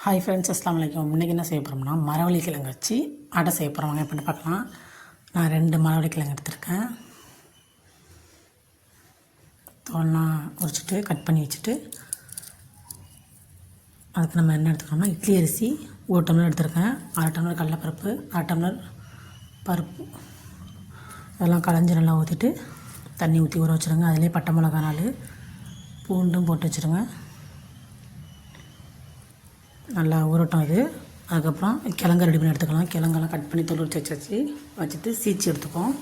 Hi friends, அஸ்ஸலாமு அலைக்கும். இன்றைக்கி என்ன செய்ய போகிறோம்னா மரவள்ளி கிழங்கு வச்சு அடை செய்ய போகிறோம். வாங்க எப்படி பார்க்கலாம். நான் 2 மரவள்ளி கிழங்கு எடுத்திருக்கேன். தோல்லாம் உரிச்சிட்டு கட் பண்ணி வச்சுட்டு அதுக்கு நம்ம என்ன எடுத்துக்கோம்னா இட்லி அரிசி 1 டம்ளர் எடுத்திருக்கேன். 1/2 டம்ளர் கடலைப்பருப்பு, 1/2 டம்ளர் பருப்பு அதெல்லாம் களைஞ்சி நல்லா ஊற்றிட்டு தண்ணி ஊற்றி ஊற வச்சுருங்க. அதிலே பட்டை மிளகா 4 பூண்டும் போட்டு வச்சுருங்க. நல்லா ஊறட்டும் இது. அதுக்கப்புறம் கிழங்கு ரெடி பண்ணி எடுத்துக்கலாம். கிழங்கெல்லாம் கட் பண்ணி தோல் உரித்து வச்சுட்டு சீச்சி எடுத்துப்போம்.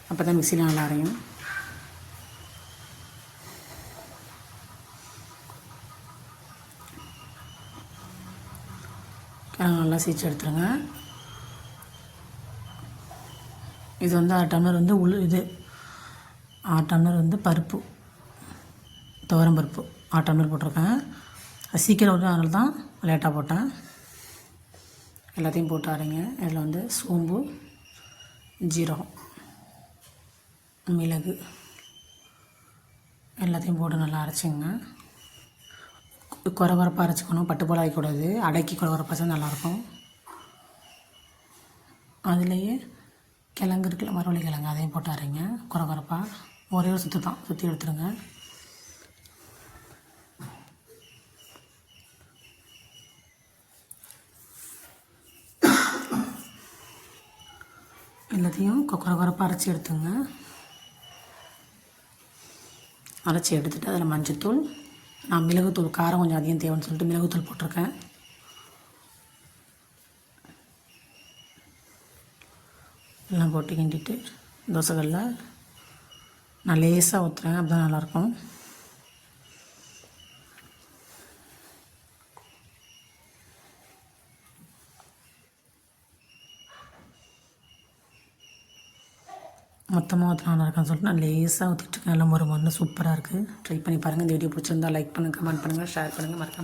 அப்போ தான் மிக்சியில் நல்லா அரையும். கிழங்கு நல்லா சீச்சி எடுத்துருங்க. இது வந்து 1/2 டம்ளர் வந்து இது 1/2 டம்ளர் பருப்பு, துவரம் பருப்பு 1/2 டம்ளர் போட்டிருக்கேன். அது சீக்கிரம் வரும், அதனால தான் லேட்டாக போட்டேன். எல்லாத்தையும் போட்டு அரைங்க. இதில் வந்து சோம்பு, ஜீரகம், மிளகு எல்லாத்தையும் போட்டு நல்லா அரைச்சிங்க. குறவரப்பாக அரைச்சிக்கணும், பட்டு போல் ஆகக்கூடாது. அடைக்கி குறவரப்பாக நல்லாயிருக்கும். அதுலேயே கிழங்கு இருக்குல்ல, மரவள்ளி கிழங்கு, அதையும் போட்டு அரைங்க. குறவரப்பாக ஒரே ஒரு சுற்று தான் சுற்றி எடுத்துருங்க. எல்லாத்தையும் குறப்பாக அரைச்சி எடுத்துங்க. அரைச்சி எடுத்துகிட்டு அதில் மஞ்சத்தூள், நான் மிளகுத்தூள் காரம் கொஞ்சம் அதிகம் தேவைன்னு சொல்லிட்டு மிளகுத்தூள் போட்டிருக்கேன். எல்லாம் போட்டு கிண்டிட்டு தோசைகளில் நான் லேசாக ஊற்றுறேன், அப்படி தான் நல்லாயிருக்கும். மொத்தமாக ஊற்றினா நல்லா இருக்குன்னு சொல்லிட்டு நான் லேசாக ஊற்றிட்டுருக்கேன். எல்லாம் ஒரு மண்ணு சூப்பராக இருக்குது. ட்ரை பண்ணி பாருங்கள். இந்த வீடியோ பிடிச்சிருந்தா லைக் பண்ணுங்கள், கமெண்ட் பண்ணுங்கள், ஷேர் பண்ணுங்கள், மறக்காம